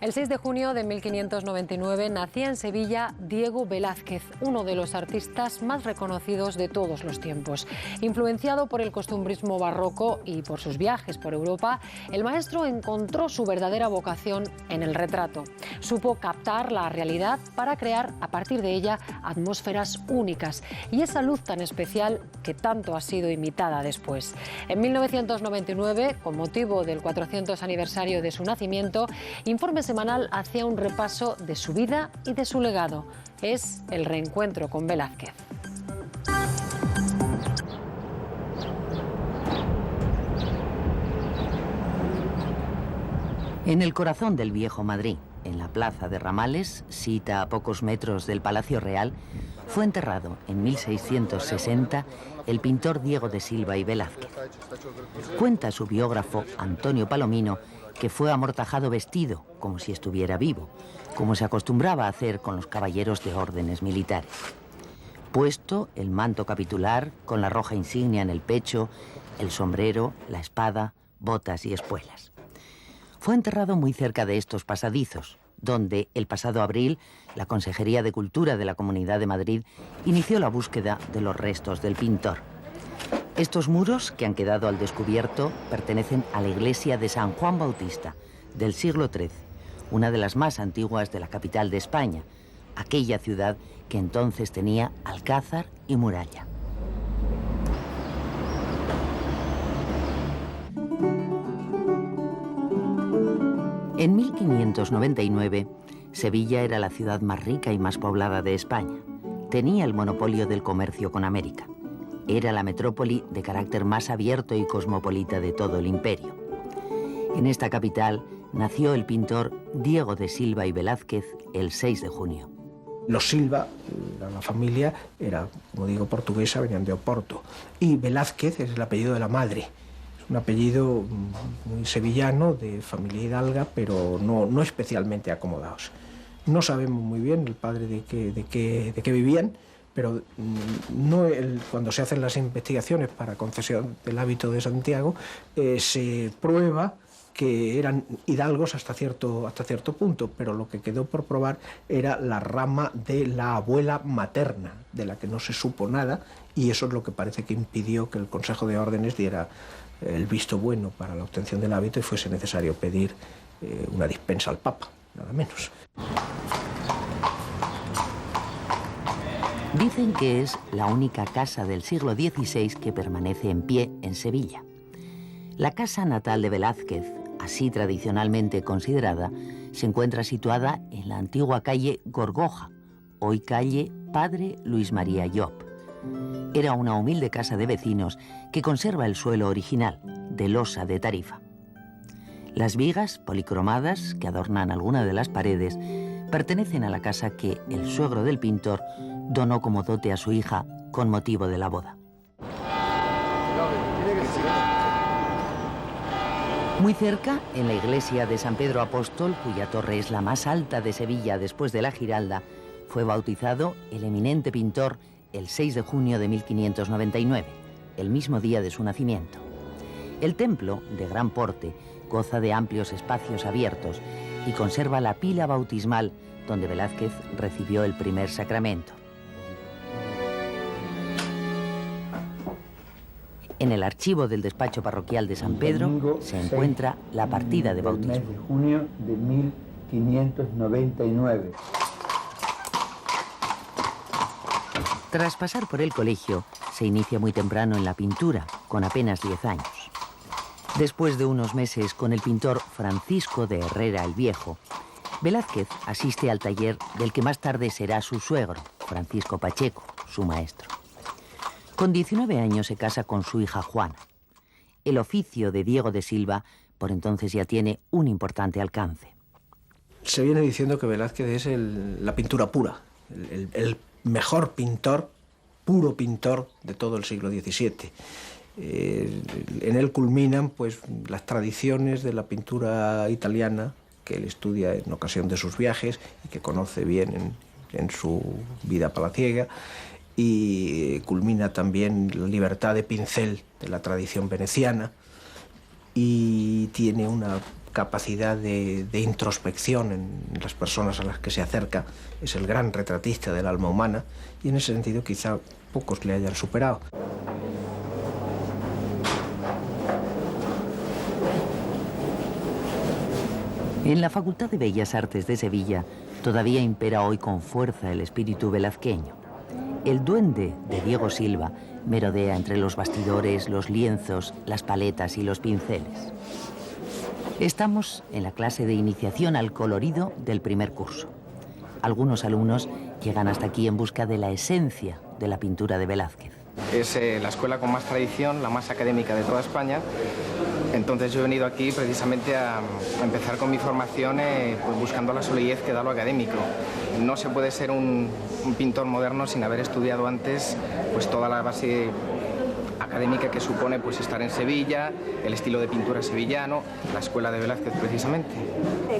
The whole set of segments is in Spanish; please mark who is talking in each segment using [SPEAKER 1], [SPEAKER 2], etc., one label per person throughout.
[SPEAKER 1] El 6 de junio de 1599 nacía en Sevilla Diego Velázquez, uno de los artistas más reconocidos de todos los tiempos. Influenciado por el costumbrismo barroco y por sus viajes por Europa, el maestro encontró su verdadera vocación en el retrato. Supo captar la realidad para crear a partir de ella atmósferas únicas y esa luz tan especial que tanto ha sido imitada después. En 1999, con motivo del 400 aniversario de su nacimiento, Informe Semanal hacía un repaso de su vida y de su legado. Es el reencuentro con Velázquez.
[SPEAKER 2] En el corazón del viejo Madrid, en la plaza de Ramales, sita a pocos metros del Palacio Real, fue enterrado en 1660 el pintor Diego de Silva y Velázquez. Cuenta su biógrafo Antonio Palomino que fue amortajado vestido, como si estuviera vivo, como se acostumbraba a hacer con los caballeros de órdenes militares. Puesto el manto capitular, con la roja insignia en el pecho, el sombrero, la espada, botas y espuelas. Fue enterrado muy cerca de estos pasadizos, donde el pasado abril la Consejería de Cultura de la Comunidad de Madrid inició la búsqueda de los restos del pintor. Estos muros, que han quedado al descubierto, pertenecen a la iglesia de San Juan Bautista, del siglo XIII, una de las más antiguas de la capital de España, aquella ciudad que entonces tenía alcázar y muralla. En 1599, Sevilla era la ciudad más rica y más poblada de España. Tenía el monopolio del comercio con América. Era la metrópoli de carácter más abierto y cosmopolita de todo el imperio. En esta capital nació el pintor Diego de Silva y Velázquez el 6 de junio.
[SPEAKER 3] Los Silva, la familia, era, como digo, portuguesa, venían de Oporto. Y Velázquez es el apellido de la madre. Es un apellido muy sevillano, de familia hidalga, pero no especialmente acomodados. No sabemos muy bien el padre de qué vivían, pero cuando se hacen las investigaciones para concesión del hábito de Santiago, se prueba que eran hidalgos hasta cierto punto, pero lo que quedó por probar era la rama de la abuela materna, de la que no se supo nada, y eso es lo que parece que impidió que el Consejo de Órdenes diera el visto bueno para la obtención del hábito y fuese necesario pedir una dispensa al Papa, nada menos.
[SPEAKER 2] Dicen que es la única casa del siglo XVI que permanece en pie en Sevilla. La casa natal de Velázquez, así tradicionalmente considerada, se encuentra situada en la antigua calle Gorgoja, hoy calle Padre Luis María Llop. Era una humilde casa de vecinos que conserva el suelo original, de losa de Tarifa. Las vigas policromadas que adornan alguna de las paredes pertenecen a la casa que el suegro del pintor donó como dote a su hija con motivo de la boda. Muy cerca, en la iglesia de San Pedro Apóstol, cuya torre es la más alta de Sevilla después de la Giralda, fue bautizado el eminente pintor el 6 de junio de 1599, el mismo día de su nacimiento. El templo, de gran porte, goza de amplios espacios abiertos y conserva la pila bautismal donde Velázquez recibió el primer sacramento. En el archivo del despacho parroquial de San Pedro se encuentra la partida de bautismo.
[SPEAKER 4] El mes de junio de 1599.
[SPEAKER 2] Tras pasar por el colegio, se inicia muy temprano en la pintura, con apenas 10 años. Después de unos meses con el pintor Francisco de Herrera el Viejo, Velázquez asiste al taller del que más tarde será su suegro, Francisco Pacheco, su maestro. Con 19 años se casa con su hija Juana. El oficio de Diego de Silva por entonces ya tiene un importante alcance.
[SPEAKER 3] Se viene diciendo que Velázquez es la pintura pura, el mejor pintor, puro pintor de todo el siglo XVII. En él culminan pues las tradiciones de la pintura italiana que él estudia en ocasión de sus viajes y que conoce bien en su vida palaciega, y culmina también la libertad de pincel de la tradición veneciana, y tiene una capacidad de introspección en las personas a las que se acerca. Es el gran retratista del alma humana y en ese sentido quizá pocos le hayan superado.
[SPEAKER 2] En la Facultad de Bellas Artes de Sevilla todavía impera hoy con fuerza el espíritu velazqueño. El duende de Diego Silva merodea entre los bastidores, los lienzos, las paletas y los pinceles. Estamos en la clase de iniciación al colorido del primer curso. Algunos alumnos llegan hasta aquí en busca de la esencia de la pintura de Velázquez.
[SPEAKER 4] Es la escuela con más tradición, la más académica de toda España. Entonces yo he venido aquí precisamente a empezar con mi formación pues buscando la solidez que da lo académico. No se puede ser un pintor moderno sin haber estudiado antes pues toda la base académica que supone pues estar en Sevilla, el estilo de pintura sevillano, la escuela de Velázquez precisamente.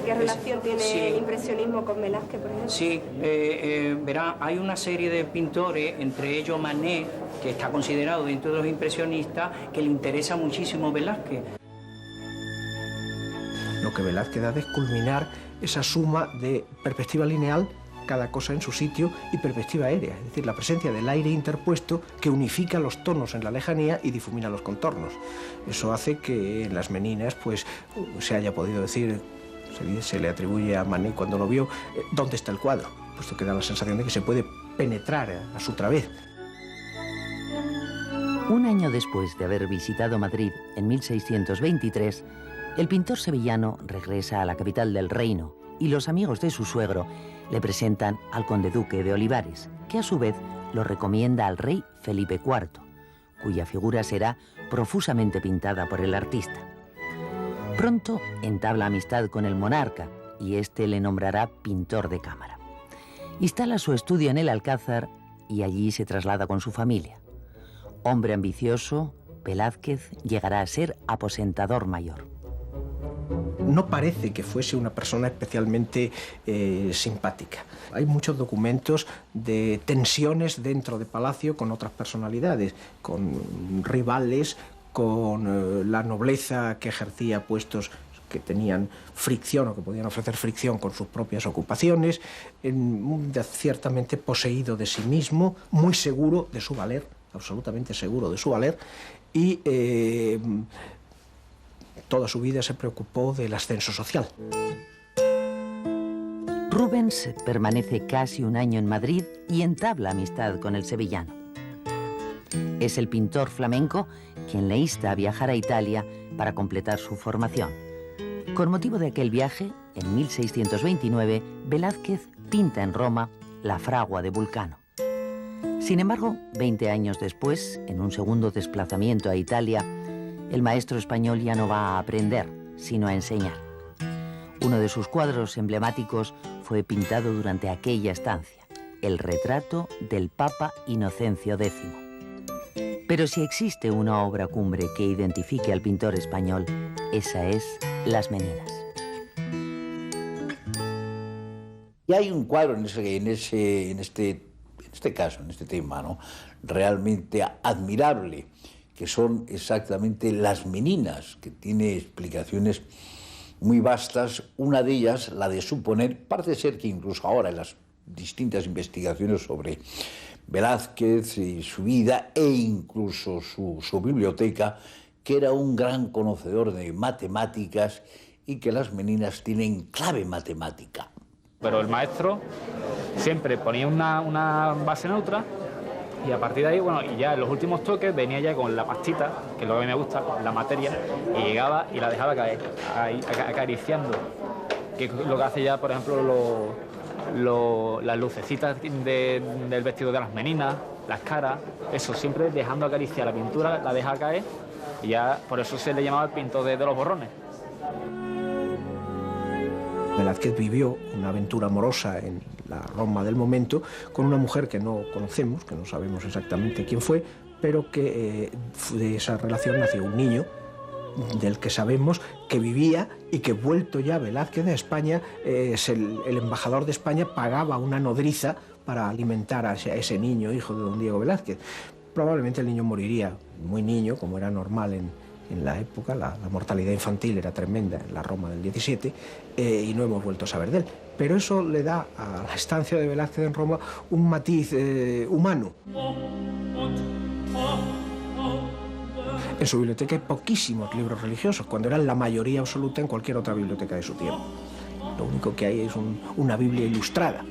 [SPEAKER 5] ¿Qué relación tiene el impresionismo con Velázquez, por ejemplo?
[SPEAKER 6] Sí, verá, hay una serie de pintores, entre ellos Manet, que está considerado dentro de los impresionistas, que le interesa muchísimo Velázquez.
[SPEAKER 3] Lo que Velázquez hace es culminar esa suma de perspectiva lineal, cada cosa en su sitio, y perspectiva aérea, es decir, la presencia del aire interpuesto que unifica los tonos en la lejanía y difumina los contornos. Eso hace que en las Meninas pues, se haya podido decir, se le atribuye a Manet cuando lo vio, ¿dónde está el cuadro? Puesto que da la sensación de que se puede penetrar a su través.
[SPEAKER 2] Un año después de haber visitado Madrid en 1623, el pintor sevillano regresa a la capital del reino y los amigos de su suegro le presentan al conde duque de Olivares, que a su vez lo recomienda al rey Felipe IV, cuya figura será profusamente pintada por el artista. Pronto entabla amistad con el monarca y este le nombrará pintor de cámara. Instala su estudio en el Alcázar y allí se traslada con su familia. Hombre ambicioso, Velázquez llegará a ser aposentador mayor.
[SPEAKER 3] No parece que fuese una persona especialmente simpática. Hay muchos documentos de tensiones dentro de Palacio con otras personalidades, con rivales, con la nobleza que ejercía puestos que tenían fricción o que podían ofrecer fricción con sus propias ocupaciones, ciertamente poseído de sí mismo, muy seguro de su valer, absolutamente seguro de su valer, y toda su vida se preocupó del ascenso social.
[SPEAKER 2] Rubens permanece casi un año en Madrid y entabla amistad con el sevillano. Es el pintor flamenco quien le insta a viajar a Italia para completar su formación. Con motivo de aquel viaje, en 1629, Velázquez pinta en Roma La fragua de Vulcano. Sin embargo, 20 años después, en un segundo desplazamiento a Italia, el maestro español ya no va a aprender, sino a enseñar. Uno de sus cuadros emblemáticos fue pintado durante aquella estancia, el retrato del Papa Inocencio X. Pero si existe una obra cumbre que identifique al pintor español, esa es Las Meninas.
[SPEAKER 7] Y hay un cuadro en este caso, en este tema, ¿no?, realmente admirable, que son exactamente Las Meninas, que tiene explicaciones muy vastas. Una de ellas, la de suponer, parece ser que incluso ahora en las distintas investigaciones sobre Velázquez y su vida e incluso su biblioteca, que era un gran conocedor de matemáticas y que Las Meninas tienen clave matemática.
[SPEAKER 8] Pero el maestro siempre ponía una base neutra y a partir de ahí, bueno, y ya en los últimos toques venía ya con la pastita, que es lo que a mí me gusta, la materia, y llegaba y la dejaba caer, ahí, acariciando, que es lo que hace ya, por ejemplo, las lucecitas del vestido de Las Meninas, las caras, eso, siempre dejando acariciar la pintura, la deja caer, y ya por eso se le llamaba el pintor de los borrones.
[SPEAKER 3] Velázquez vivió una aventura amorosa en la Roma del momento con una mujer que no conocemos, que no sabemos exactamente quién fue, pero que de esa relación nació un niño del que sabemos que vivía y que, vuelto ya Velázquez a España, el embajador de España pagaba una nodriza para alimentar a ese niño, hijo de don Diego Velázquez. Probablemente el niño moriría muy niño, como era normal en la época, la mortalidad infantil era tremenda en la Roma del 17 y no hemos vuelto a saber de él. Pero eso le da a la estancia de Velázquez en Roma un matiz humano. En su biblioteca hay poquísimos libros religiosos, cuando eran la mayoría absoluta en cualquier otra biblioteca de su tiempo. Lo único que hay es una Biblia ilustrada,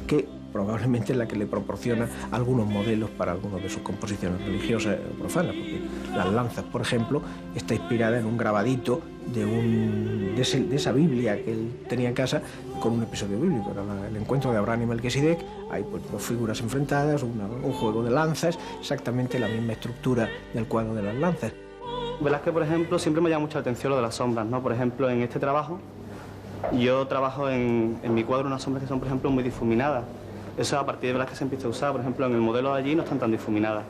[SPEAKER 3] que probablemente es la que le proporciona algunos modelos para algunas de sus composiciones religiosas o profanas, porque Las Lanzas, por ejemplo, está inspirada en un grabadito de esa Biblia que él tenía en casa con un episodio bíblico. Era el encuentro de Abraham y Melquisedec. Hay pues dos figuras enfrentadas, un juego de lanzas, exactamente la misma estructura del cuadro de Las Lanzas.
[SPEAKER 9] Velázquez, por ejemplo, siempre me llama mucho la atención lo de las sombras, ¿no? Por ejemplo, en este trabajo, yo trabajo en mi cuadro unas sombras que son, por ejemplo, muy difuminadas. Eso a partir de Velázquez se empieza a usar, por ejemplo, en el modelo de allí no están tan difuminadas.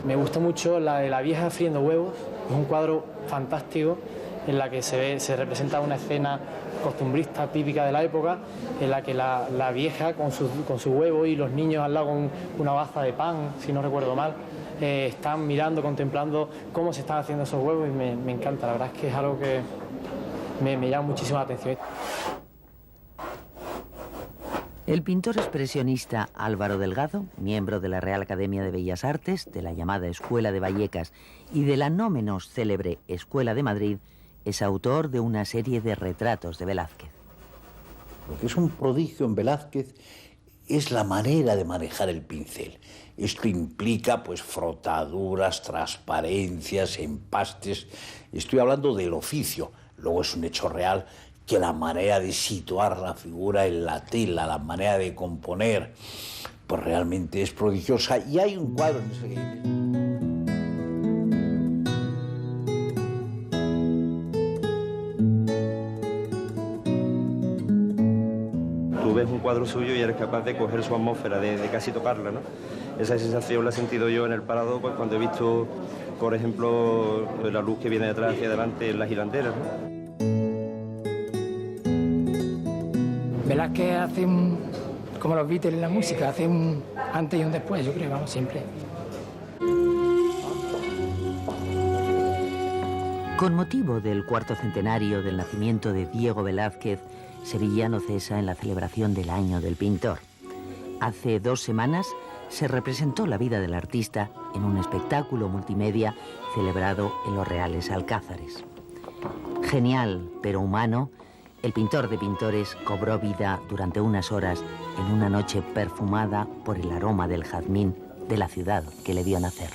[SPEAKER 10] Me gusta mucho la de la vieja friendo huevos, es un cuadro fantástico en la que se representa una escena costumbrista típica de la época, en la que la vieja con su huevo y los niños al lado con una baza de pan, si no recuerdo mal, están mirando, contemplando cómo se están haciendo esos huevos y me encanta, la verdad es que es algo que me llama muchísimo la atención.
[SPEAKER 2] El pintor expresionista Álvaro Delgado, miembro de la Real Academia de Bellas Artes, de la llamada Escuela de Vallecas y de la no menos célebre Escuela de Madrid, es autor de una serie de retratos de Velázquez.
[SPEAKER 7] Lo que es un prodigio en Velázquez es la manera de manejar el pincel. Esto implica pues frotaduras, transparencias, empastes. Estoy hablando del oficio. Luego es un hecho real que la manera de situar la figura en la tela, la manera de componer, pues realmente es prodigiosa. Y hay un cuadro en ese que...
[SPEAKER 9] Tú ves un cuadro suyo y eres capaz de coger su atmósfera, de casi tocarla, ¿no? Esa sensación la he sentido yo en el Prado pues, cuando he visto, por ejemplo, la luz que viene de atrás hacia adelante en las hilanderas, ¿no?
[SPEAKER 10] Velázquez hace como los Beatles en la música, hace un antes y un después, yo creo, vamos, siempre.
[SPEAKER 2] Con motivo del cuarto centenario del nacimiento de Diego Velázquez, sevillano cesa en la celebración del Año del Pintor. Hace 2 semanas se representó la vida del artista en un espectáculo multimedia celebrado en los Reales Alcázares. Genial, pero humano, el pintor de pintores cobró vida durante unas horas en una noche perfumada por el aroma del jazmín de la ciudad que le vio nacer.